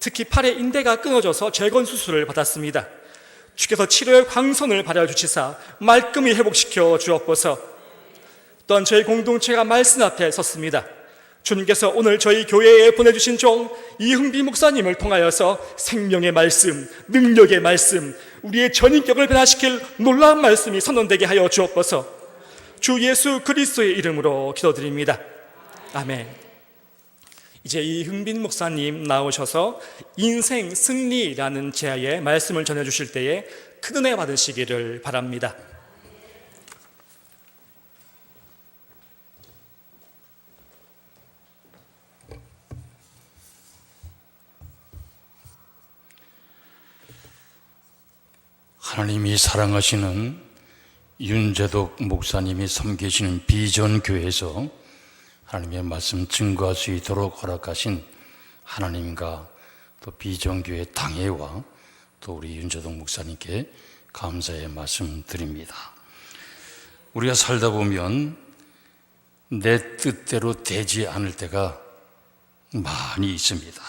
특히 팔의 인대가 끊어져서 재건 수술을 받았습니다. 주께서 치료의 광선을 발하여주시사 말끔히 회복시켜 주옵소서. 또한 저희 공동체가 말씀 앞에 섰습니다. 주님께서 오늘 저희 교회에 보내주신 종 이흥비 목사님을 통하여서 생명의 말씀, 능력의 말씀, 우리의 전인격을 변화시킬 놀라운 말씀이 선언되게 하여 주옵소서. 주 예수 그리스도의 이름으로 기도드립니다. 아멘. 이제 이흥빈 목사님 나오셔서 인생 승리라는 제야의 말씀을 전해주실 때에 큰 은혜 받으시기를 바랍니다. 하나님이 사랑하시는 윤재덕 목사님이 섬기시는 비전교회에서 하나님의 말씀 증거할 수 있도록 허락하신 하나님과 또 비전교회 당회와 또 우리 윤재덕 목사님께 감사의 말씀 드립니다. 우리가 살다 보면 내 뜻대로 되지 않을 때가 많이 있습니다.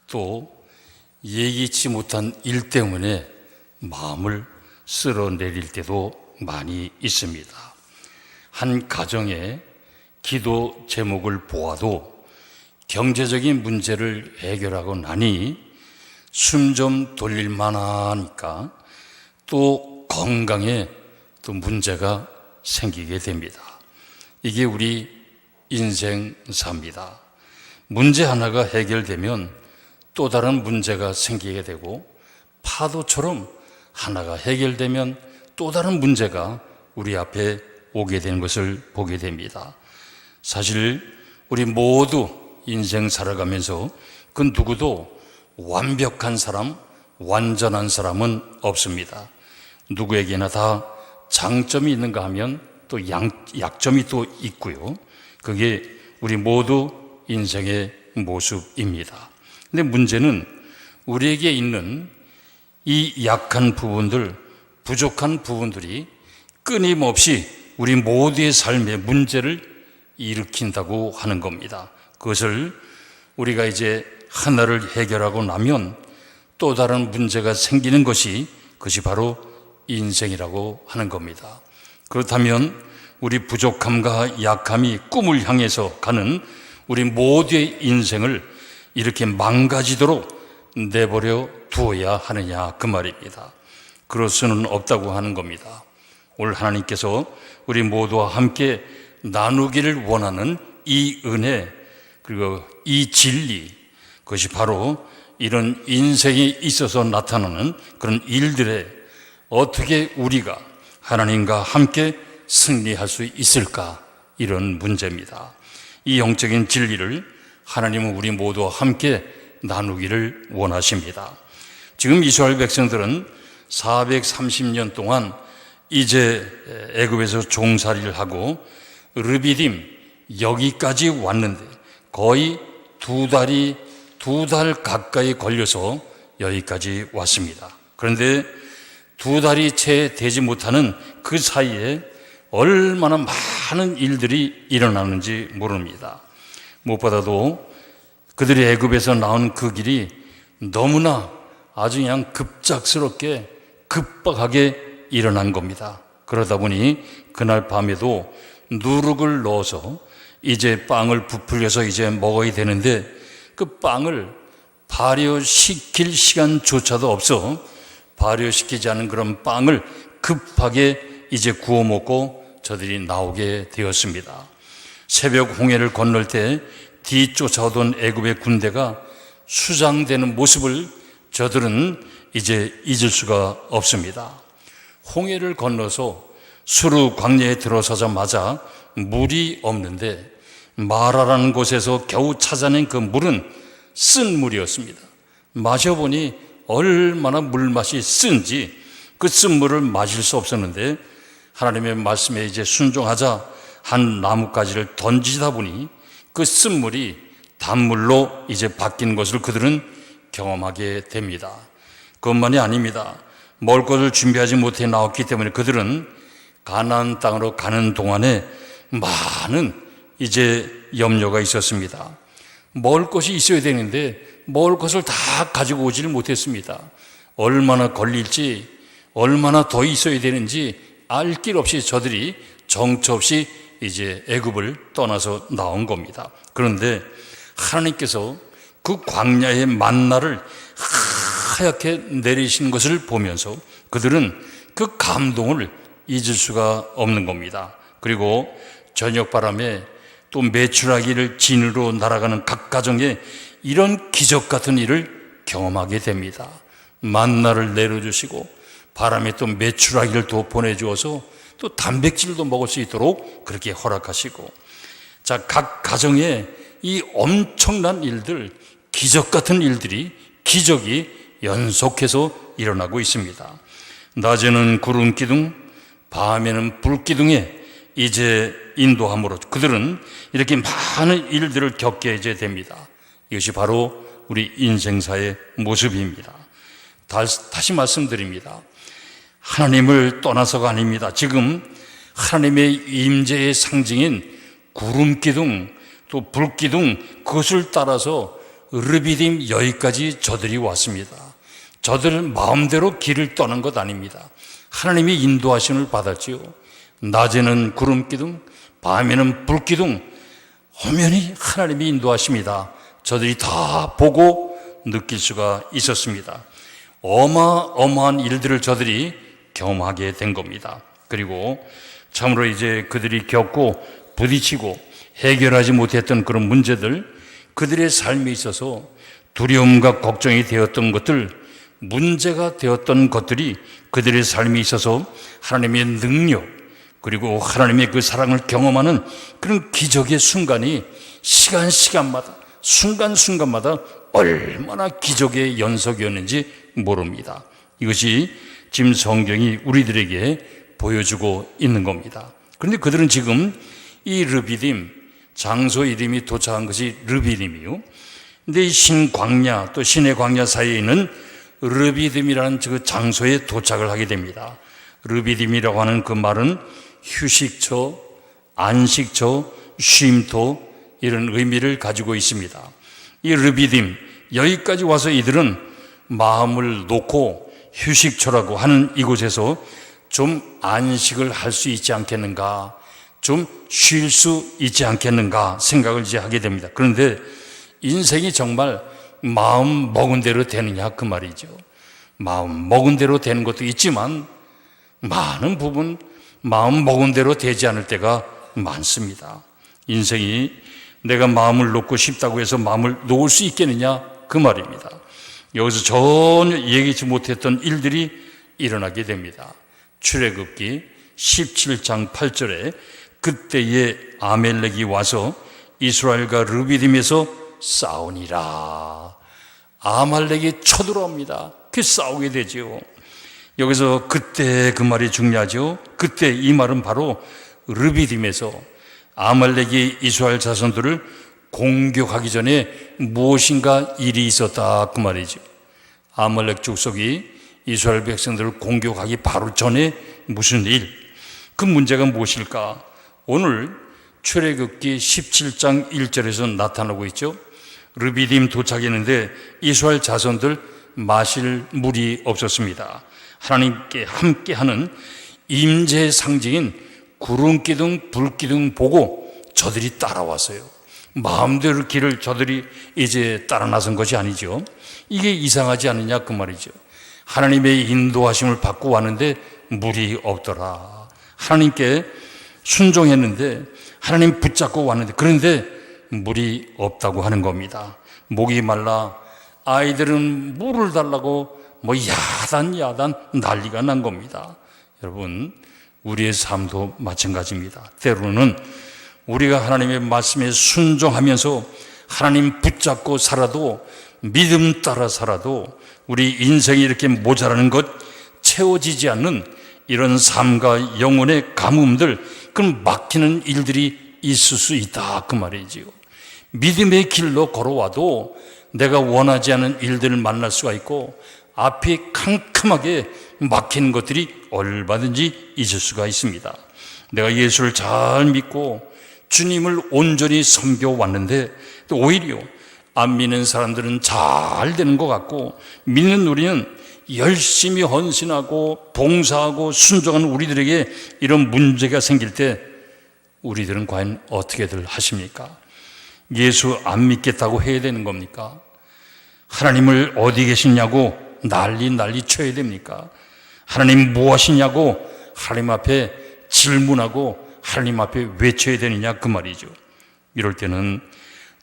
또 예기치 못한 일 때문에 마음을 쓸어내릴 때도 많이 있습니다. 한 가정의 기도 제목을 보아도 경제적인 문제를 해결하고 나니 숨 좀 돌릴 만하니까 또 건강에 또 문제가 생기게 됩니다. 이게 우리 인생사입니다. 문제 하나가 해결되면 또 다른 문제가 생기게 되고 파도처럼 하나가 해결되면 또 다른 문제가 우리 앞에 오게 되는 것을 보게 됩니다. 사실 우리 모두 인생 살아가면서 그 누구도 완벽한 사람, 완전한 사람은 없습니다. 누구에게나 다 장점이 있는가 하면 또 약점이 또 있고요. 그게 우리 모두 인생의 모습입니다. 근데 문제는 우리에게 있는 이 약한 부분들, 부족한 부분들이 끊임없이 우리 모두의 삶에 문제를 일으킨다고 하는 겁니다. 그것을 우리가 이제 하나를 해결하고 나면 또 다른 문제가 생기는 것이 그것이 바로 인생이라고 하는 겁니다. 그렇다면 우리 부족함과 약함이 꿈을 향해서 가는 우리 모두의 인생을 이렇게 망가지도록 내버려 두어야 하느냐 그 말입니다. 그럴 수는 없다고 하는 겁니다. 오늘 하나님께서 우리 모두와 함께 나누기를 원하는 이 은혜 그리고 이 진리 그것이 바로 이런 인생에 있어서 나타나는 그런 일들에 어떻게 우리가 하나님과 함께 승리할 수 있을까 이런 문제입니다. 이 영적인 진리를 하나님은 우리 모두와 함께 나누기를 원하십니다. 지금 이스라엘 백성들은 430년 동안 이제 애굽에서 종살이를 하고 르비딤 여기까지 왔는데 거의 두 달 가까이 걸려서 여기까지 왔습니다. 그런데 두 달이 채 되지 못하는 그 사이에 얼마나 많은 일들이 일어나는지 모릅니다. 무엇보다도 그들이 애굽에서 나온 그 길이 너무나 아주 그냥 급작스럽게 급박하게 일어난 겁니다. 그러다 보니 그날 밤에도 누룩을 넣어서 이제 빵을 부풀려서 이제 먹어야 되는데 그 빵을 발효시킬 시간조차도 없어 발효시키지 않은 그런 빵을 급하게 이제 구워 먹고 저들이 나오게 되었습니다. 새벽 홍해를 건널 때 뒤쫓아오던 애굽의 군대가 수장되는 모습을 저들은 이제 잊을 수가 없습니다. 홍해를 건너서 수르 광야에 들어서자마자 물이 없는데 마라라는 곳에서 겨우 찾아낸 그 물은 쓴 물이었습니다. 마셔보니 얼마나 물맛이 쓴지 그 쓴 물을 마실 수 없었는데 하나님의 말씀에 이제 순종하자 한 나뭇가지를 던지다 보니 그 쓴물이 단물로 이제 바뀐 것을 그들은 경험하게 됩니다. 그것만이 아닙니다. 먹을 것을 준비하지 못해 나왔기 때문에 그들은 가나안 땅으로 가는 동안에 많은 이제 염려가 있었습니다. 먹을 것이 있어야 되는데 먹을 것을 다 가지고 오지를 못했습니다. 얼마나 걸릴지, 얼마나 더 있어야 되는지 알 길 없이 저들이 정처 없이 이제 애굽을 떠나서 나온 겁니다. 그런데 하나님께서 그 광야의 만나를 하얗게 내리신 것을 보면서 그들은 그 감동을 잊을 수가 없는 겁니다. 그리고 저녁 바람에 또 메추라기를 진으로 날아가는 각 가정에 이런 기적 같은 일을 경험하게 됩니다. 만나를 내려주시고 바람에 또 메추라기를 또 보내주어서 또 단백질도 먹을 수 있도록 그렇게 허락하시고, 자, 각 가정에 이 엄청난 일들, 기적 같은 일들이, 기적이 연속해서 일어나고 있습니다. 낮에는 구름 기둥, 밤에는 불 기둥에 이제 인도함으로 그들은 이렇게 많은 일들을 겪게 이제 됩니다. 이것이 바로 우리 인생사의 모습입니다. 다시 말씀드립니다. 하나님을 떠나서가 아닙니다. 지금 하나님의 임재의 상징인 구름 기둥, 또 불 기둥, 그것을 따라서 르비딤 여기까지 저들이 왔습니다. 저들 마음대로 길을 떠난 것 아닙니다. 하나님의 인도하심을 받았지요. 낮에는 구름 기둥, 밤에는 불 기둥, 엄연히 하나님의 인도하십니다. 저들이 다 보고 느낄 수가 있었습니다. 어마어마한 일들을 저들이 경험하게 된 겁니다. 그리고 참으로 이제 그들이 겪고 부딪히고 해결하지 못했던 그런 문제들, 그들의 삶에 있어서 두려움과 걱정이 되었던 것들, 문제가 되었던 것들이 그들의 삶에 있어서 하나님의 능력, 그리고 하나님의 그 사랑을 경험하는 그런 기적의 순간이 시간마다, 순간순간마다 얼마나 기적의 연속이었는지 모릅니다. 이것이 지금 성경이 우리들에게 보여주고 있는 겁니다. 그런데 그들은 지금 이 르비딤, 장소 이름이 도착한 것이 르비딤이요. 근데 이 신광야, 또 신의 광야 사이에 있는 르비딤이라는 그 장소에 도착을 하게 됩니다. 르비딤이라고 하는 그 말은 휴식처, 안식처, 쉼터, 이런 의미를 가지고 있습니다. 이 르비딤, 여기까지 와서 이들은 마음을 놓고 휴식처라고 하는 이곳에서 좀 안식을 할 수 있지 않겠는가, 좀 쉴 수 있지 않겠는가 생각을 이제 하게 됩니다. 그런데 인생이 정말 마음 먹은 대로 되느냐, 그 말이죠. 마음 먹은 대로 되는 것도 있지만 많은 부분 마음 먹은 대로 되지 않을 때가 많습니다. 인생이 내가 마음을 놓고 싶다고 해서 마음을 놓을 수 있겠느냐, 그 말입니다. 여기서 전혀 예기치 못했던 일들이 일어나게 됩니다. 출애굽기 17장 8절에 그때에 아멜렉이 와서 이스라엘과 르비딤에서 싸우니라. 아말렉이 쳐들어옵니다. 그 싸우게 되죠. 여기서 그때, 그 말이 중요하죠. 그때, 이 말은 바로 르비딤에서 아말렉이 이스라엘 자손들을 공격하기 전에 무엇인가 일이 있었다, 그 말이죠. 아말렉 족속이 이스라엘 백성들을 공격하기 바로 전에 무슨 일, 그 문제가 무엇일까? 오늘 출애굽기 17장 1절에서 나타나고 있죠. 르비딤 도착했는데 이스라엘 자손들 마실 물이 없었습니다. 하나님께 함께하는 임재의 상징인 구름기둥, 불기둥 보고 저들이 따라왔어요. 마음대로 길을 저들이 이제 따라 나선 것이 아니죠. 이게 이상하지 않느냐, 그 말이죠. 하나님의 인도하심을 받고 왔는데 물이 없더라. 하나님께 순종했는데, 하나님 붙잡고 왔는데, 그런데 물이 없다고 하는 겁니다. 목이 말라 아이들은 물을 달라고 야단 난리가 난 겁니다. 여러분, 우리의 삶도 마찬가지입니다. 때로는 우리가 하나님의 말씀에 순종하면서 하나님 붙잡고 살아도, 믿음 따라 살아도 우리 인생이 이렇게 모자라는 것, 채워지지 않는 이런 삶과 영혼의 가뭄들, 그런 막히는 일들이 있을 수 있다, 그 말이지요. 믿음의 길로 걸어와도 내가 원하지 않은 일들을 만날 수가 있고 앞이 캄캄하게 막히는 것들이 얼마든지 있을 수가 있습니다. 내가 예수를 잘 믿고 주님을 온전히 섬겨왔는데 또 오히려 안 믿는 사람들은 잘 되는 것 같고, 믿는 우리는 열심히 헌신하고 봉사하고 순종하는 우리들에게 이런 문제가 생길 때 우리들은 과연 어떻게들 하십니까? 예수 안 믿겠다고 해야 되는 겁니까? 하나님을 어디 계시냐고 난리 쳐야 됩니까? 하나님 무엇이냐고 하나님 앞에 질문하고 하나님 앞에 외쳐야 되느냐 그 말이죠. 이럴 때는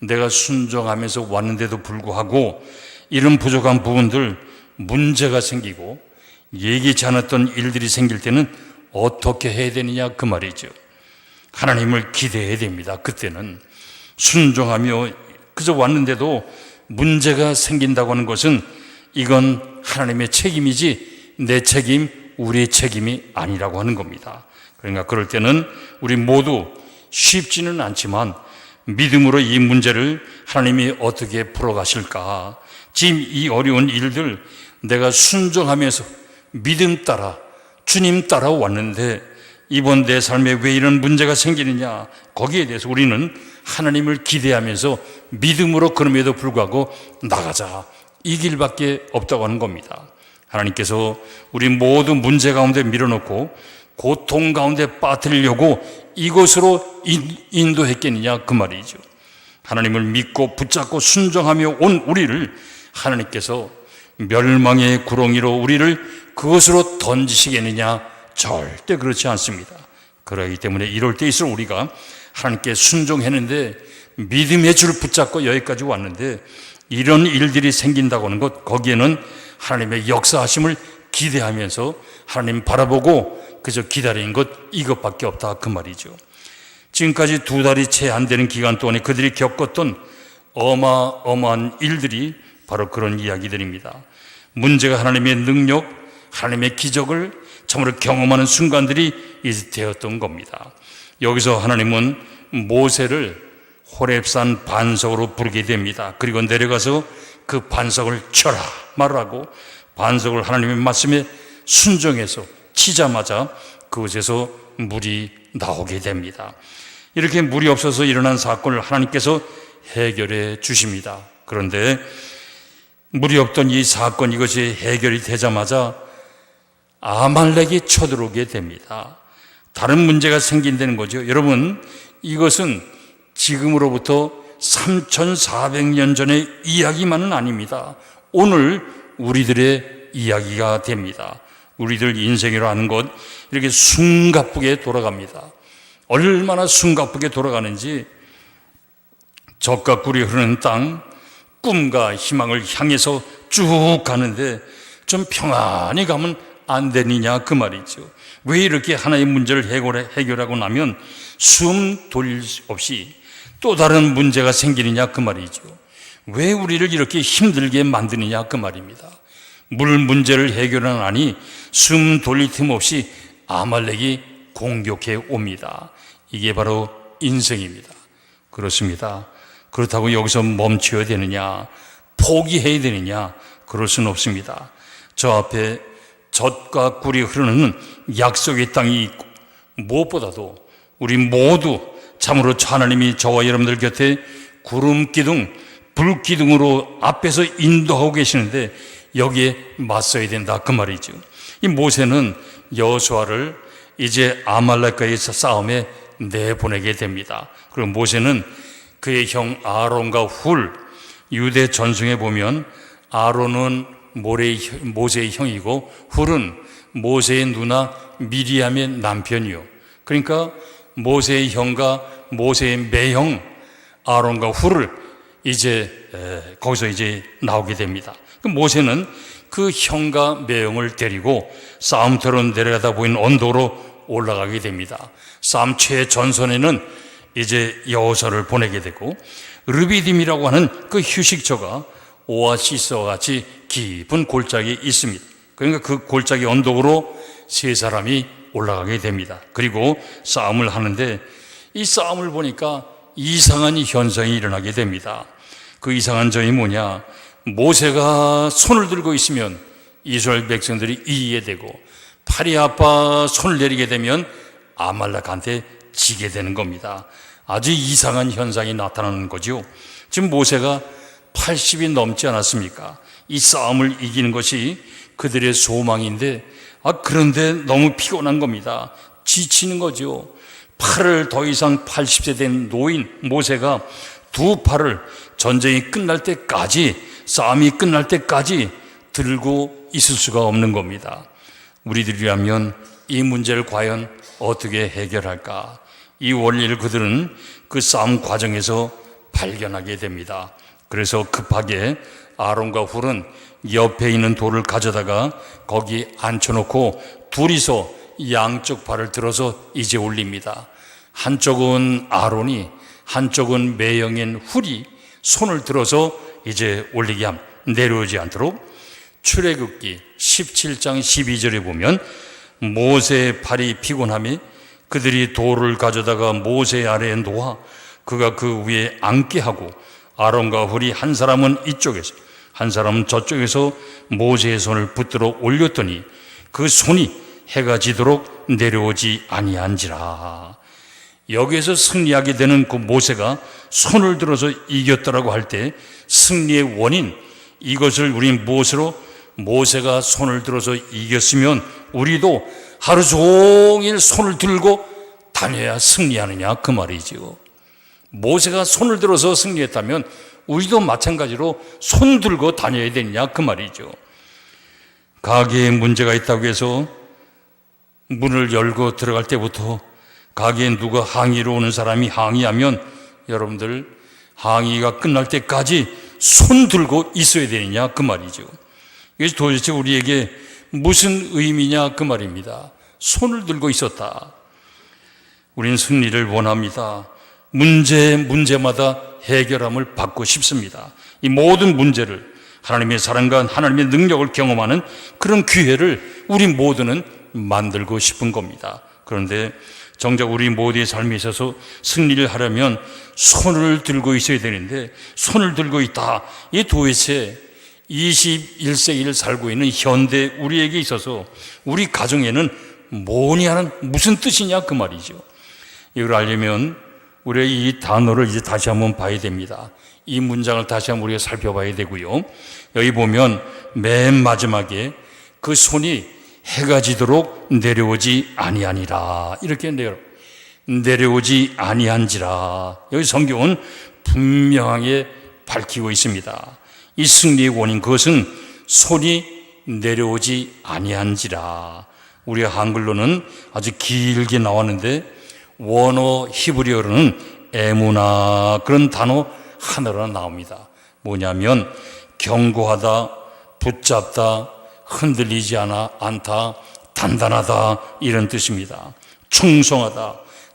내가 순종하면서 왔는데도 불구하고 이런 부족한 부분들, 문제가 생기고 예기치 않았던 일들이 생길 때는 어떻게 해야 되느냐 그 말이죠. 하나님을 기대해야 됩니다. 그때는 순종하며 그저 왔는데도 문제가 생긴다고 하는 것은 이건 하나님의 책임이지 내 책임, 우리의 책임이 아니라고 하는 겁니다. 그러니까 그럴 때는 우리 모두 쉽지는 않지만 믿음으로 이 문제를 하나님이 어떻게 풀어가실까, 지금 이 어려운 일들 내가 순종하면서 믿음 따라 주님 따라 왔는데 이번 내 삶에 왜 이런 문제가 생기느냐, 거기에 대해서 우리는 하나님을 기대하면서 믿음으로 그럼에도 불구하고 나가자, 이 길밖에 없다고 하는 겁니다. 하나님께서 우리 모두 문제 가운데 밀어넣고 고통 가운데 빠뜨리려고 이곳으로 인도했겠느냐 그 말이죠. 하나님을 믿고 붙잡고 순종하며 온 우리를 하나님께서 멸망의 구렁이로 우리를 그것으로 던지시겠느냐? 절대 그렇지 않습니다. 그러기 때문에 이럴 때일수록 우리가 하나님께 순종했는데 믿음의 줄 붙잡고 여기까지 왔는데 이런 일들이 생긴다고 하는 것, 거기에는 하나님의 역사하심을 기대하면서 하나님 바라보고 그저 기다리는 것, 이것밖에 없다 그 말이죠. 지금까지 2달이 채 안 되는 기간 동안에 그들이 겪었던 어마어마한 일들이 바로 그런 이야기들입니다. 문제가 하나님의 능력, 하나님의 기적을 참으로 경험하는 순간들이 되었던 겁니다. 여기서 하나님은 모세를 호렙산 반석으로 부르게 됩니다. 그리고 내려가서 그 반석을 쳐라 말하고 반석을 하나님의 말씀에 순종해서 치자마자 그곳에서 물이 나오게 됩니다. 이렇게 물이 없어서 일어난 사건을 하나님께서 해결해 주십니다. 그런데 물이 없던 이 사건, 이것이 해결이 되자마자 아말렉이 쳐들어오게 됩니다. 다른 문제가 생긴다는 거죠. 여러분, 이것은 지금으로부터 3400년 전의 이야기만은 아닙니다. 오늘 우리들의 이야기가 됩니다. 우리들 인생이라 하는 것, 이렇게 숨가쁘게 돌아갑니다. 얼마나 숨가쁘게 돌아가는지, 젖과 꿀이 흐르는 땅, 꿈과 희망을 향해서 쭉 가는데 좀 평안히 가면 안 되느냐 그 말이죠. 왜 이렇게 하나의 문제를 해결하고 나면 숨 돌릴 수 없이 또 다른 문제가 생기느냐 그 말이죠. 왜 우리를 이렇게 힘들게 만드느냐 그 말입니다. 물 문제를 해결하나니 숨 돌릴 틈 없이 아말렉이 공격해 옵니다. 이게 바로 인생입니다. 그렇습니다. 그렇다고 여기서 멈춰야 되느냐, 포기해야 되느냐, 그럴 수는 없습니다. 저 앞에 젖과 꿀이 흐르는 약속의 땅이 있고, 무엇보다도 우리 모두 참으로 하나님이 저와 여러분들 곁에 구름 기둥, 불 기둥으로 앞에서 인도하고 계시는데 여기에 맞서야 된다 그 말이죠. 이 모세는 여호수아를 이제 아말렉과의 싸움에 내보내게 됩니다. 그리고 모세는 그의 형 아론과 훌, 유대 전승에 보면 아론은 모세의 형이고 훌은 모세의 누나 미리암의 남편이요. 그러니까 모세의 형과 모세의 매형 아론과 훌을 이제 거기서 이제 나오게 됩니다. 모세는 그 형과 매형을 데리고 싸움터로 내려가다 보이는 언덕으로 올라가게 됩니다. 싸움 최전선에는 이제 여호수아를 보내게 되고 르비딤이라고 하는 그 휴식처가 오아시스와 같이 깊은 골짜기에 있습니다. 그러니까 그 골짜기 언덕으로 세 사람이 올라가게 됩니다. 그리고 싸움을 하는데 이 싸움을 보니까 이상한 현상이 일어나게 됩니다. 그 이상한 점이 뭐냐, 모세가 손을 들고 있으면 이스라엘 백성들이 이기게 되고 팔이 아파 손을 내리게 되면 아말렉한테 지게 되는 겁니다. 아주 이상한 현상이 나타나는 거죠. 지금 모세가 80이 넘지 않았습니까? 이 싸움을 이기는 것이 그들의 소망인데, 그런데 너무 피곤한 겁니다. 지치는 거죠. 팔을 더 이상 80세 된 노인 모세가 두 팔을 전쟁이 끝날 때까지, 싸움이 끝날 때까지 들고 있을 수가 없는 겁니다. 우리들이라면 이 문제를 과연 어떻게 해결할까? 이 원리를 그들은 그 싸움 과정에서 발견하게 됩니다. 그래서 급하게 아론과 훌은 옆에 있는 돌을 가져다가 거기 앉혀놓고 둘이서 양쪽 발을 들어서 이제 올립니다. 한쪽은 아론이, 한쪽은 매형인 훌이 손을 들어서 이제 올리게 내려오지 않도록. 출애굽기 17장 12절에 보면 모세의 팔이 피곤함에 그들이 돌을 가져다가 모세 아래에 놓아 그가 그 위에 앉게 하고 아론과 훌이 한 사람은 이쪽에서 한 사람은 저쪽에서 모세의 손을 붙들어 올렸더니 그 손이 해가 지도록 내려오지 아니한지라. 여기에서 승리하게 되는 그 모세가 손을 들어서 이겼다라고 할 때 승리의 원인, 이것을 우린 무엇으로, 모세가 손을 들어서 이겼으면 우리도 하루 종일 손을 들고 다녀야 승리하느냐 그 말이죠. 모세가 손을 들어서 승리했다면 우리도 마찬가지로 손 들고 다녀야 되느냐 그 말이죠. 가게에 문제가 있다고 해서 문을 열고 들어갈 때부터 가게에 누가 항의로 오는 사람이 항의하면 여러분들 항의가 끝날 때까지 손 들고 있어야 되느냐 그 말이죠. 이게 도대체 우리에게 무슨 의미냐 그 말입니다. 손을 들고 있었다. 우리는 승리를 원합니다. 문제마다 해결함을 받고 싶습니다. 이 모든 문제를 하나님의 사랑과 하나님의 능력을 경험하는 그런 기회를 우리 모두는 만들고 싶은 겁니다. 그런데 정작 우리 모두의 삶에 있어서 승리를 하려면 손을 들고 있어야 되는데 손을 들고 있다. 이 도대체 21세기를 살고 있는 현대 우리에게 있어서 우리 가정에는 뭐냐는 무슨 뜻이냐 그 말이죠. 이걸 알려면 우리가 이 단어를 이제 다시 한번 봐야 됩니다. 이 문장을 다시 한번 우리가 살펴봐야 되고요. 여기 보면 맨 마지막에 그 손이 해가 지도록 내려오지 아니하니라 이렇게 내려오지 아니한지라. 여기 성경은 분명하게 밝히고 있습니다. 이 승리의 원인, 그것은 손이 내려오지 아니한지라. 우리가 한글로는 아주 길게 나왔는데 원어 히브리어로는 에무나 그런 단어 하나로 나옵니다. 뭐냐면 견고하다, 붙잡다, 흔들리지 않다, 단단하다 이런 뜻입니다. 충성하다,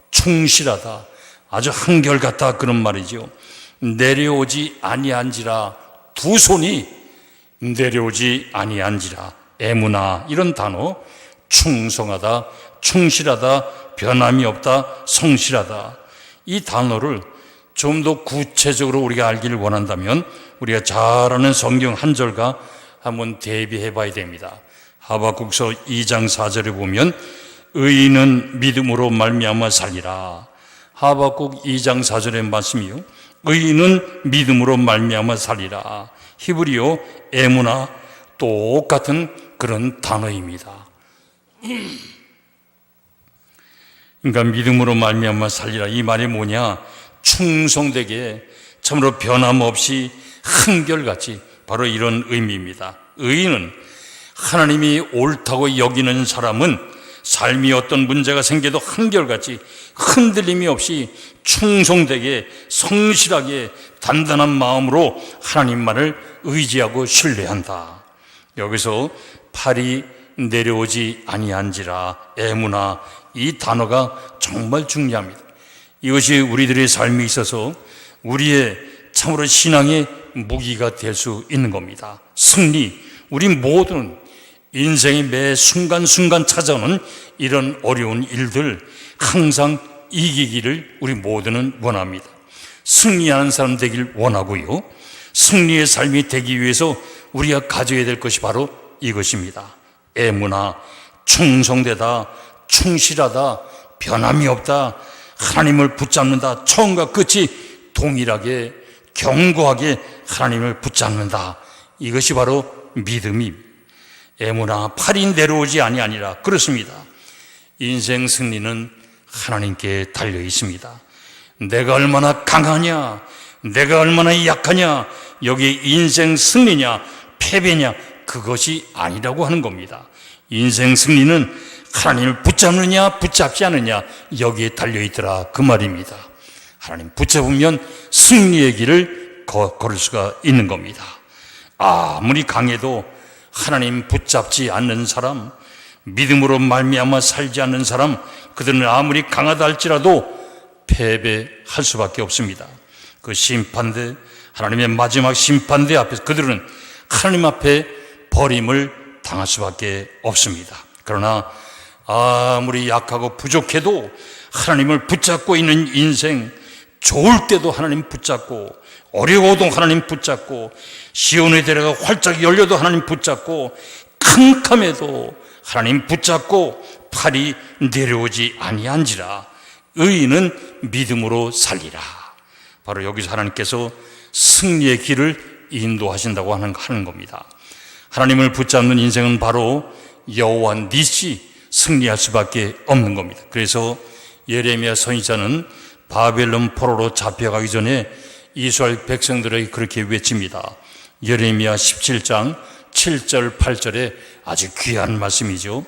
충실하다, 아주 한결같다 그런 말이죠. 내려오지 아니한지라, 두 손이 내려오지 아니한지라, 에무나 이런 단어, 충성하다, 충실하다, 변함이 없다, 성실하다, 이 단어를 좀 더 구체적으로 우리가 알기를 원한다면 우리가 잘 아는 성경 한 절과 한번 대비해 봐야 됩니다. 하박국서 2장 4절에 보면 의인은 믿음으로 말미암아 살리라. 하박국 2장 4절의 말씀이요, 의인은 믿음으로 말미암아 살리라. 히브리어 에무나 똑같은 그런 단어입니다. 그러니까 믿음으로 말미암아 살리라, 이 말이 뭐냐, 충성되게 참으로 변함없이 한결같이, 바로 이런 의미입니다. 의인은 하나님이 옳다고 여기는 사람은 삶이 어떤 문제가 생겨도 한결같이 흔들림이 없이 충성되게 성실하게 단단한 마음으로 하나님만을 의지하고 신뢰한다. 여기서 팔이 내려오지 아니한지라, 에무나, 이 단어가 정말 중요합니다. 이것이 우리들의 삶에 있어서 우리의 참으로 신앙의 무기가 될 수 있는 겁니다. 승리, 우리 모두는 인생의 매 순간순간 찾아오는 이런 어려운 일들 항상 이기기를 우리 모두는 원합니다. 승리하는 사람 되길 원하고요, 승리의 삶이 되기 위해서 우리가 가져야 될 것이 바로 이것입니다. 에무나, 충성되다, 충실하다, 변함이 없다, 하나님을 붙잡는다, 처음과 끝이 동일하게 견고하게 하나님을 붙잡는다. 이것이 바로 믿음이 애무나 팔이 내려오지 아니하니라. 그렇습니다. 인생 승리는 하나님께 달려 있습니다. 내가 얼마나 강하냐, 내가 얼마나 약하냐, 여기 인생 승리냐 패배냐, 그것이 아니라고 하는 겁니다. 인생 승리는 하나님을 붙잡느냐 붙잡지 않느냐, 여기에 달려있더라, 그 말입니다. 하나님 붙잡으면 승리의 길을 걸을 수가 있는 겁니다. 아무리 강해도 하나님 붙잡지 않는 사람, 믿음으로 말미암아 살지 않는 사람, 그들은 아무리 강하다 할지라도 패배할 수밖에 없습니다. 그 심판대, 하나님의 마지막 심판대 앞에서 그들은 하나님 앞에 버림을 당할 수밖에 없습니다. 그러나 아무리 약하고 부족해도 하나님을 붙잡고 있는 인생, 좋을 때도 하나님 붙잡고, 어려워도 하나님 붙잡고, 시온의 대로가 활짝 열려도 하나님 붙잡고, 캄캄해도 하나님 붙잡고, 팔이 내려오지 아니한지라 의인은 믿음으로 살리라. 바로 여기서 하나님께서 승리의 길을 인도하신다고 하는 겁니다. 하나님을 붙잡는 인생은 바로 여호와 니시, 승리할 수밖에 없는 겁니다. 그래서 예레미야 선지자는 바벨론 포로로 잡혀가기 전에 이스라엘 백성들에게 그렇게 외칩니다. 예레미야 17장 7절 8절에 아주 귀한 말씀이죠.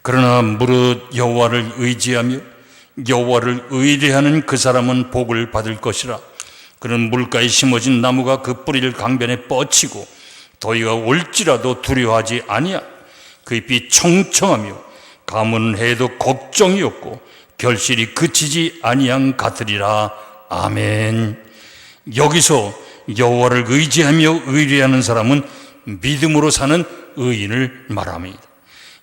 그러나 무릇 여호와를 의지하며 여호와를 의뢰하는 그 사람은 복을 받을 것이라. 그는 물가에 심어진 나무가 그 뿌리를 강변에 뻗치고 더위가 올지라도 두려워하지 아니하. 그 잎이 청청하며 가뭄은 해도 걱정이 없고 결실이 그치지 아니한 같으리라. 아멘. 여기서 여호와를 의지하며 의뢰하는 사람은 믿음으로 사는 의인을 말합니다.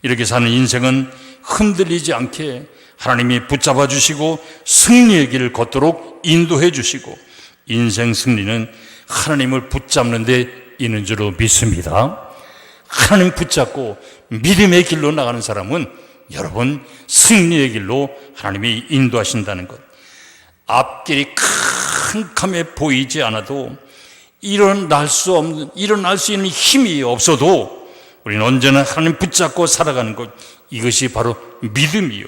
이렇게 사는 인생은 흔들리지 않게 하나님이 붙잡아 주시고 승리의 길을 걷도록 인도해 주시고, 인생 승리는 하나님을 붙잡는 데 있는 줄로 믿습니다. 하나님 붙잡고 믿음의 길로 나가는 사람은 여러분 승리의 길로 하나님이 인도하신다는 것. 앞길이 캄캄해 보이지 않아도, 일어날 수 있는 힘이 없어도 우리는 언제나 하나님 붙잡고 살아가는 것, 이것이 바로 믿음이요.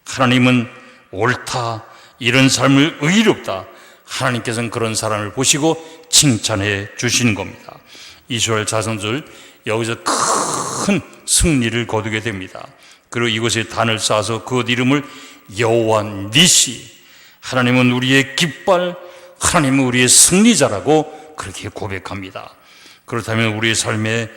하나님은 옳다, 이런 삶을 의롭다, 하나님께서는 그런 사람을 보시고 칭찬해 주시는 겁니다. 이스라엘 자손들 여기서 큰 승리를 거두게 됩니다. 그리고 이곳에 단을 쌓아서 그곳 이름을 여호와 니시, 하나님은 우리의 깃발, 하나님은 우리의 승리자라고 그렇게 고백합니다. 그렇다면 우리의 삶에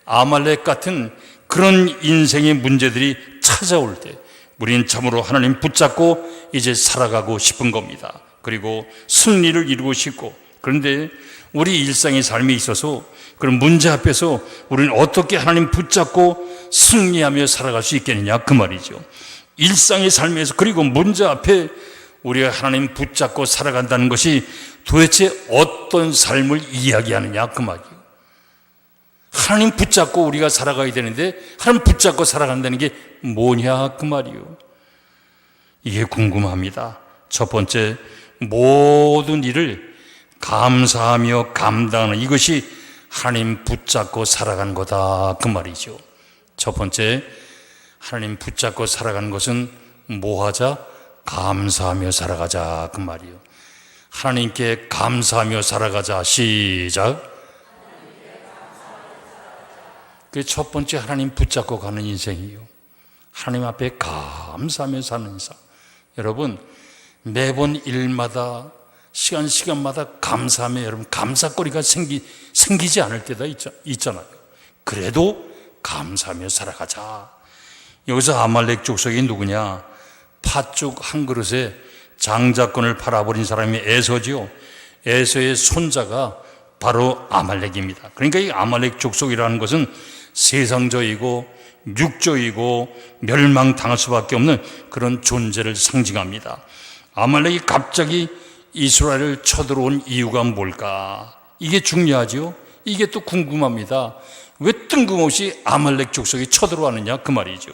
아말렉 같은 그런 인생의 문제들이 찾아올 때 우리는 참으로 하나님 붙잡고 이제 살아가고 싶은 겁니다. 그리고 승리를 이루고 싶고, 그런데 우리 일상의 삶에 있어서 그런 문제 앞에서 우리는 어떻게 하나님 붙잡고 승리하며 살아갈 수 있겠느냐, 그 말이죠. 일상의 삶에서, 그리고 문제 앞에 우리가 하나님 붙잡고 살아간다는 것이 도대체 어떤 삶을 이야기하느냐, 그 말이에요. 하나님 붙잡고 우리가 살아가야 되는데 하나님 붙잡고 살아간다는 게 뭐냐, 그 말이에요. 이게 궁금합니다. 첫 번째, 모든 일을 감사하며 감당하는 이것이 하나님 붙잡고 살아가는 거다, 그 말이죠. 첫 번째, 하나님 붙잡고 살아가는 것은 뭐 하자? 감사하며 살아가자, 그 말이에요. 하나님께 감사하며 살아가자. 시작. 그게 첫 번째, 하나님 붙잡고 가는 인생이에요. 하나님 앞에 감사하며 사는 인생. 여러분, 매번 일마다 시간마다 감사하며 여러분 감사거리가 생기지 않을 때가 있잖아요. 그래도 감사하며 살아가자. 여기서 아말렉 족속이 누구냐? 팥죽 한 그릇에 장자권을 팔아버린 사람이 에서지요. 에서의 손자가 바로 아말렉입니다. 그러니까 이 아말렉 족속이라는 것은 세상적이고 육적이고 멸망당할 수밖에 없는 그런 존재를 상징합니다. 아말렉이 갑자기 이스라엘을 쳐들어온 이유가 뭘까? 이게 중요하죠. 이게 또 궁금합니다. 왜 뜬금없이 아말렉 족속이 쳐들어왔느냐, 그 말이죠.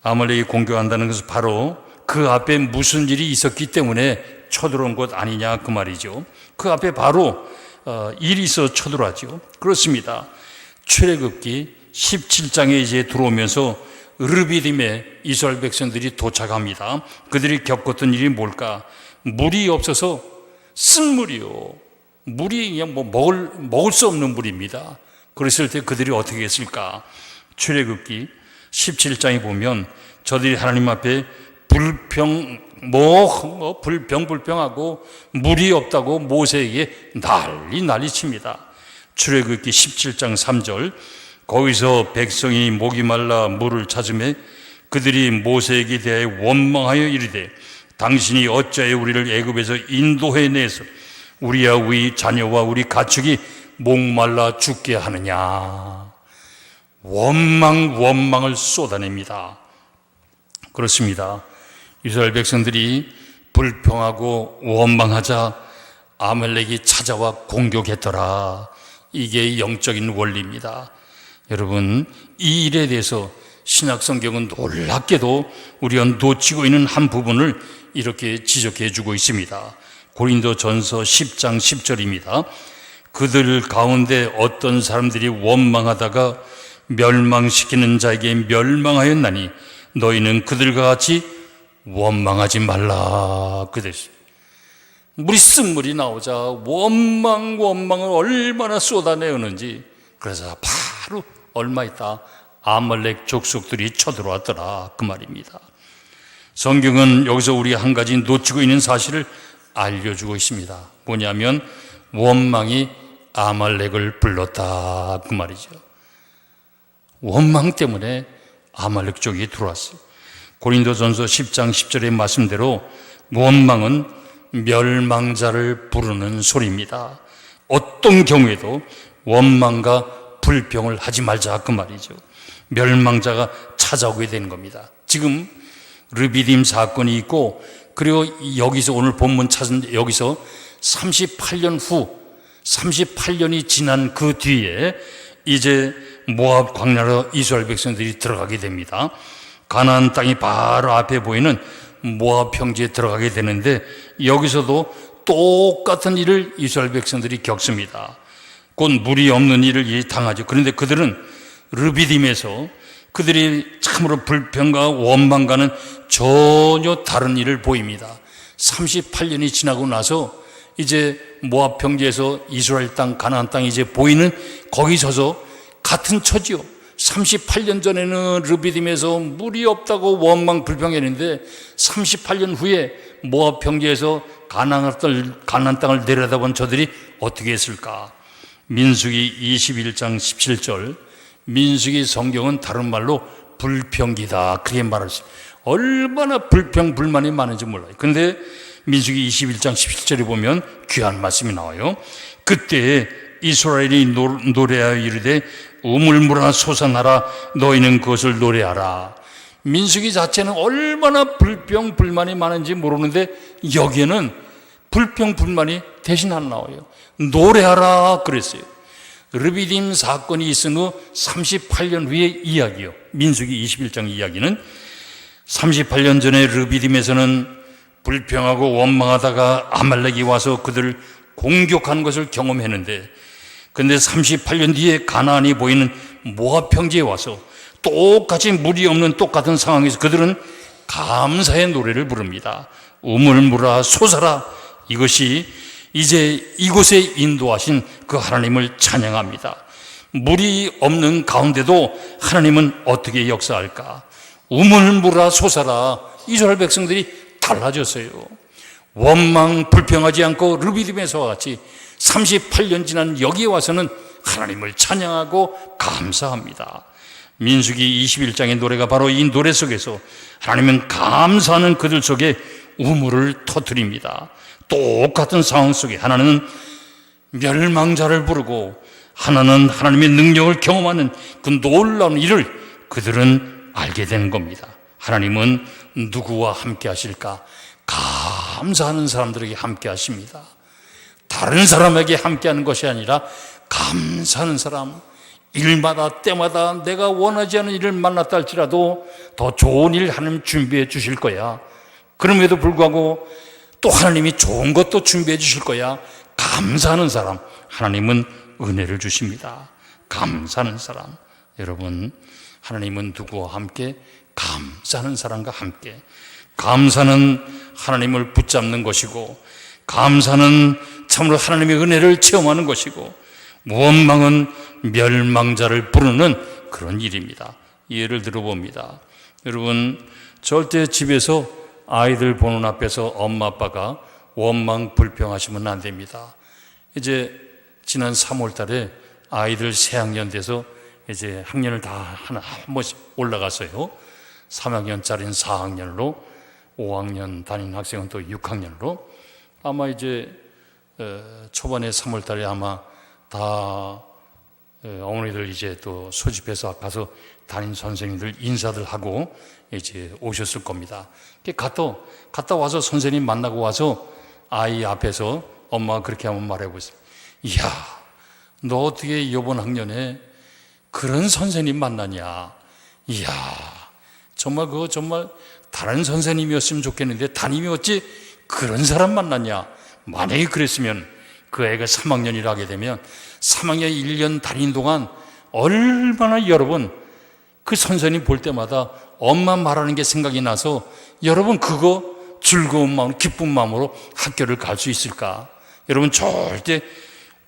아말렉이 공격한다는 것은 바로 그 앞에 무슨 일이 있었기 때문에 쳐들어온 것 아니냐 그 말이죠. 그 앞에 바로 일이 있어 쳐들어왔죠. 그렇습니다. 출애굽기 17장에 이제 들어오면서 르비딤에 이스라엘 백성들이 도착합니다. 그들이 겪었던 일이 뭘까? 물이 없어서 쓴물이요. 물이 그냥 먹을 수 없는 물입니다. 그랬을 때 그들이 어떻게 했을까? 출애굽기 17장에 보면 저들이 하나님 앞에 불평하고 물이 없다고 모세에게 난리 칩니다. 출애굽기 17장 3절, 거기서 백성이 목이 말라 물을 찾으매 그들이 모세에게 대하여 원망하여 이르되 당신이 어찌하여 우리를 애굽에서 인도해내서 우리와 우리 자녀와 우리 가축이 목말라 죽게 하느냐. 원망을 쏟아냅니다. 그렇습니다. 이스라엘 백성들이 불평하고 원망하자 아말렉이 찾아와 공격했더라. 이게 영적인 원리입니다. 여러분, 이 일에 대해서 신약성경은 놀랍게도 우리가 놓치고 있는 한 부분을 이렇게 지적해 주고 있습니다. 고린도전서 10장 10절입니다. 그들 가운데 어떤 사람들이 원망하다가 멸망시키는 자에게 멸망하였나니 너희는 그들과 같이 원망하지 말라. 그랬어요. 물이 쓴물이 나오자 원망을 얼마나 쏟아내었는지. 그래서 바로 얼마 있다 아말렉 족속들이 쳐들어왔더라 그 말입니다. 성경은 여기서 우리가 한 가지 놓치고 있는 사실을 알려주고 있습니다. 뭐냐면 원망이 아말렉을 불렀다 그 말이죠. 원망 때문에 아말렉 쪽이 들어왔어요. 고린도전서 10장 10절의 말씀대로 원망은 멸망자를 부르는 소리입니다. 어떤 경우에도 원망과 불평을 하지 말자 그 말이죠. 멸망자가 찾아오게 되는 겁니다. 지금 르비딤 사건이 있고, 그리고 여기서 오늘 본문 찾은 여기서 38년이 지난 그 뒤에 이제 모압 광야로 이스라엘 백성들이 들어가게 됩니다. 가나안 땅이 바로 앞에 보이는 모압 평지에 들어가게 되는데 여기서도 똑같은 일을 이스라엘 백성들이 겪습니다. 곧 물이 없는 일을 당하죠. 그런데 그들은 르비딤에서 그들이 참으로 불평과 원망과는 전혀 다른 일을 보입니다. 38년이 지나고 나서 이제 모압 평지에서 이스라엘 땅, 가나안 땅이 이제 보이는 거기 서서 같은 처지요. 38년 전에는 르비딤에서 물이 없다고 원망 불평했는데 38년 후에 모압 평지에서 가나안 땅을 내려다본 저들이 어떻게 했을까? 민수기 21장 17절, 민수기 성경은 다른 말로 불평기다 그렇게 말했어요. 얼마나 불평불만이 많은지 몰라요. 그런데 민수기 21장 17절에 보면 귀한 말씀이 나와요. 그때 이스라엘이 노래하여 이르되 우물물아 솟아나라 너희는 그것을 노래하라. 민수기 자체는 얼마나 불평불만이 많은지 모르는데 여기에는 불평불만이 대신 안 나와요. 노래하라 그랬어요. 르비딤 사건이 있은 후 38년 후의 이야기요. 민수기 21장 이야기는 38년 전에 르비딤에서는 불평하고 원망하다가 아말렉이 와서 그들을 공격한 것을 경험했는데, 근데 38년 뒤에 가나안이 보이는 모압 평지에 와서 똑같이 물이 없는 똑같은 상황에서 그들은 감사의 노래를 부릅니다. 우물물아 솟아라. 이것이 이제 이곳에 인도하신 그 하나님을 찬양합니다. 물이 없는 가운데도 하나님은 어떻게 역사할까? 우물물아 솟아라. 이스라엘 백성들이 달라졌어요. 원망 불평하지 않고 르비딤에서와 같이 38년 지난 여기에 와서는 하나님을 찬양하고 감사합니다. 민수기 21장의 노래가 바로 이 노래 속에서 하나님은 감사하는 그들 속에 우물을 터뜨립니다. 똑같은 상황 속에 하나는 멸망자를 부르고 하나는 하나님의 능력을 경험하는 그 놀라운 일을 그들은 알게 된 겁니다. 하나님은 누구와 함께 하실까? 감사하는 사람들에게 함께 하십니다. 다른 사람에게 함께 하는 것이 아니라 감사하는 사람, 일마다 때마다 내가 원하지 않은 일을 만났다 할지라도 더 좋은 일 하나님 준비해 주실 거야. 그럼에도 불구하고 또 하나님이 좋은 것도 준비해 주실 거야. 감사하는 사람, 하나님은 은혜를 주십니다. 감사하는 사람. 여러분, 하나님은 누구와 함께? 감사하는 사람과 함께. 감사는 하나님을 붙잡는 것이고, 감사는 참으로 하나님의 은혜를 체험하는 것이고, 원망은 멸망자를 부르는 그런 일입니다. 예를 들어봅니다. 여러분, 절대 집에서 아이들 보는 앞에서 엄마 아빠가 원망 불평하시면 안 됩니다. 이제 지난 3월 달에 아이들 새 학년 돼서 이제 학년을 다 한 번씩 올라갔어요. 3학년짜리는 4학년으로, 5학년 다니는 학생은 또 6학년으로. 아마 이제 초반에 3월 달에 아마 다 어머니들 이제 또 소집해서 가서 담임 선생님들 인사들 하고 이제 오셨을 겁니다. 갔다 와서 선생님 만나고 와서 아이 앞에서 엄마가 그렇게 한번 말해보세요. 이야, 너 어떻게 이번 학년에 그런 선생님 만나냐? 이야, 정말 그거 정말 다른 선생님이었으면 좋겠는데 담임이 어찌 그런 사람 만났냐? 만약에 그랬으면 그 애가 3학년이라 하게 되면 3학년 1년 다니는 동안 얼마나 여러분 그 선생님 볼 때마다 엄마 말하는 게 생각이 나서 여러분 그거 즐거운 마음, 기쁜 마음으로 학교를 갈 수 있을까? 여러분 절대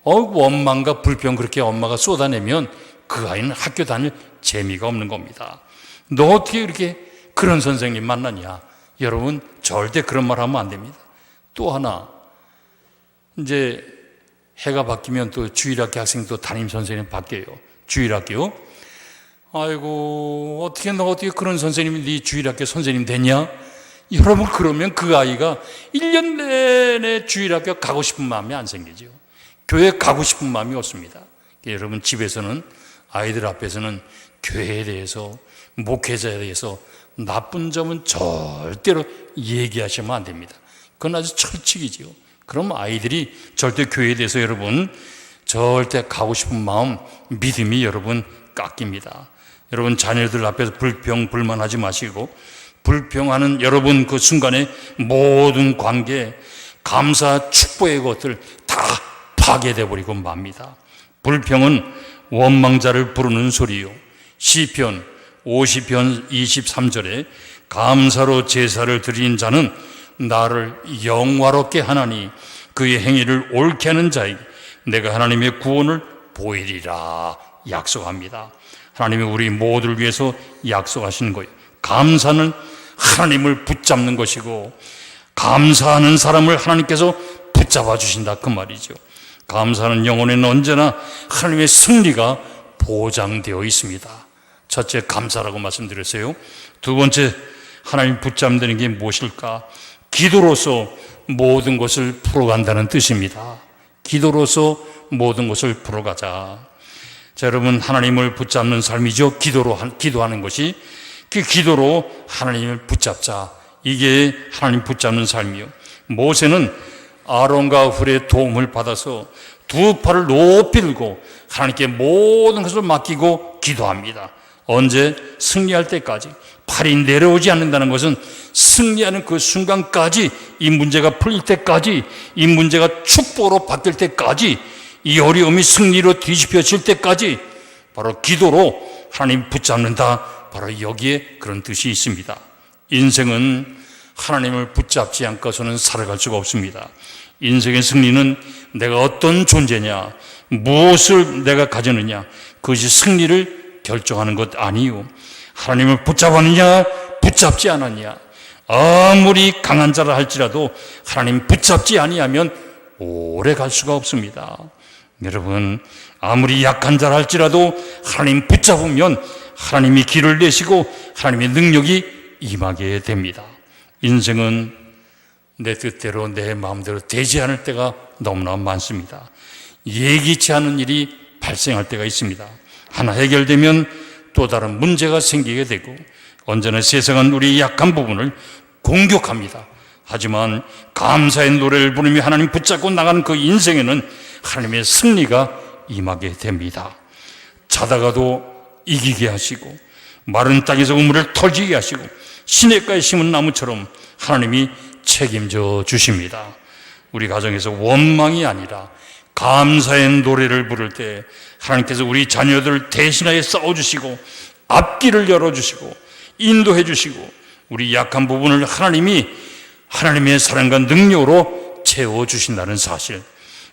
원망과 불평 그렇게 엄마가 쏟아내면 그 아이는 학교 다닐 재미가 없는 겁니다. 너 어떻게 이렇게 그런 선생님 만났냐? 여러분 절대 그런 말 하면 안 됩니다. 또 하나, 이제 해가 바뀌면 또 주일학교 학생도 담임 선생님 바뀌어요. 주일학교. 아이고, 너 어떻게 그런 선생님이 네 주일학교 선생님 됐냐? 여러분, 그러면 그 아이가 1년 내내 주일학교 가고 싶은 마음이 안 생기죠. 교회 가고 싶은 마음이 없습니다. 여러분, 집에서는 아이들 앞에서는 교회에 대해서, 목회자에 대해서 나쁜 점은 절대로 얘기하시면 안 됩니다. 그건 아주 철칙이지요. 그럼 아이들이 절대 교회에 대해서 여러분 절대 가고 싶은 마음, 믿음이 여러분 깎입니다. 여러분 자녀들 앞에서 불평, 불만하지 마시고 불평하는 여러분 그 순간에 모든 관계, 감사, 축복의 것들 다 파괴돼 버리고 맙니다. 불평은 원망자를 부르는 소리요. 시편 50편 23절에 감사로 제사를 드린 자는 나를 영화롭게 하나니 그의 행위를 옳게 하는 자에게 내가 하나님의 구원을 보이리라 약속합니다. 하나님이 우리 모두를 위해서 약속하시는 거예요. 감사는 하나님을 붙잡는 것이고 감사하는 사람을 하나님께서 붙잡아 주신다 그 말이죠. 감사하는 영혼에는 언제나 하나님의 승리가 보장되어 있습니다. 첫째, 감사라고 말씀드렸어요. 두 번째, 하나님 붙잡는 게 무엇일까? 기도로서 모든 것을 풀어간다는 뜻입니다. 기도로서 모든 것을 풀어가자. 자, 여러분, 하나님을 붙잡는 삶이죠. 기도하는 것이. 그 기도로 하나님을 붙잡자. 이게 하나님 붙잡는 삶이요. 모세는 아론과 훌의 도움을 받아서 두 팔을 높이 들고 하나님께 모든 것을 맡기고 기도합니다. 언제? 승리할 때까지. 팔이 내려오지 않는다는 것은 승리하는 그 순간까지, 이 문제가 풀릴 때까지, 이 문제가 축복으로 바뀔 때까지, 이 어려움이 승리로 뒤집혀질 때까지 바로 기도로 하나님 붙잡는다. 바로 여기에 그런 뜻이 있습니다. 인생은 하나님을 붙잡지 않고서는 살아갈 수가 없습니다. 인생의 승리는 내가 어떤 존재냐, 무엇을 내가 가졌느냐, 그것이 승리를 결정하는 것 아니요. 하나님을 붙잡았느냐, 붙잡지 않았느냐. 아무리 강한 자라 할지라도 하나님 붙잡지 아니하면 오래 갈 수가 없습니다. 여러분, 아무리 약한 자라 할지라도 하나님 붙잡으면 하나님이 길을 내시고 하나님의 능력이 임하게 됩니다. 인생은 내 뜻대로 내 마음대로 되지 않을 때가 너무나 많습니다. 예기치 않은 일이 발생할 때가 있습니다. 하나 해결되면 또 다른 문제가 생기게 되고 언제나 세상은 우리의 약한 부분을 공격합니다. 하지만 감사의 노래를 부르며 하나님 붙잡고 나가는 그 인생에는 하나님의 승리가 임하게 됩니다. 자다가도 이기게 하시고 마른 땅에서 우물을 터지게 하시고 시냇가에 심은 나무처럼 하나님이 책임져 주십니다. 우리 가정에서 원망이 아니라 감사의 노래를 부를 때 하나님께서 우리 자녀들을 대신하여 싸워주시고 앞길을 열어주시고 인도해 주시고 우리 약한 부분을 하나님의 사랑과 능력으로 채워주신다는 사실,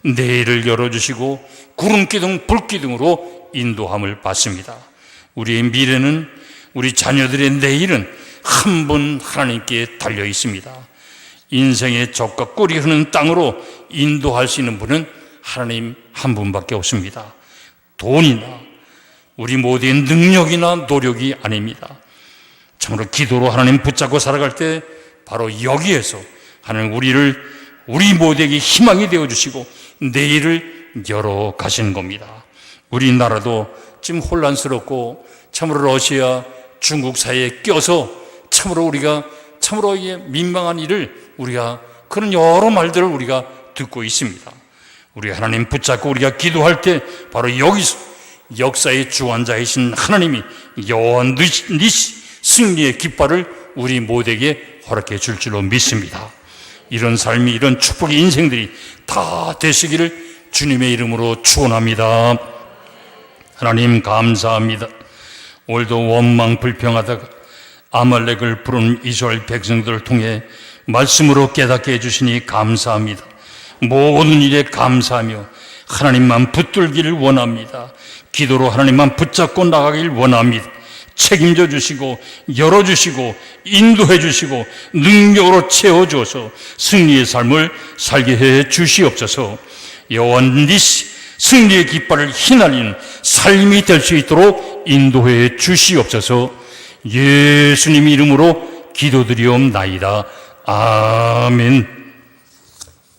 내일을 열어주시고 구름기둥 불기둥으로 인도함을 받습니다. 우리의 미래는, 우리 자녀들의 내일은 한 분 하나님께 달려 있습니다. 인생의 젖과 꿀이 흐르는 땅으로 인도할 수 있는 분은 하나님 한 분밖에 없습니다. 돈이나 우리 모두의 능력이나 노력이 아닙니다. 참으로 기도로 하나님 붙잡고 살아갈 때 바로 여기에서 하나님 우리 모두에게 희망이 되어주시고 내일을 열어 가시는 겁니다. 우리나라도 지금 혼란스럽고 참으로 러시아, 중국 사이에 껴서 참으로 민망한 일을 그런 여러 말들을 우리가 듣고 있습니다. 우리 하나님 붙잡고 우리가 기도할 때 바로 여기서 역사의 주관자이신 하나님이 여호와 니시 승리의 깃발을 우리 모두에게 허락해 줄 줄로 믿습니다. 이런 삶이, 이런 축복의 인생들이 다 되시기를 주님의 이름으로 축원합니다. 하나님 감사합니다. 오늘도 원망 불평하다가 아말렉을 부른 이스라엘 백성들을 통해 말씀으로 깨닫게 해주시니 감사합니다. 모든 일에 감사하며 하나님만 붙들기를 원합니다. 기도로 하나님만 붙잡고 나가길 원합니다. 책임져 주시고 열어주시고 인도해 주시고 능력으로 채워주어서 승리의 삶을 살게 해 주시옵소서. 여호와 니시 승리의 깃발을 휘날리는 삶이 될 수 있도록 인도해 주시옵소서. 예수님 이름으로 기도드리옵나이다. 아멘.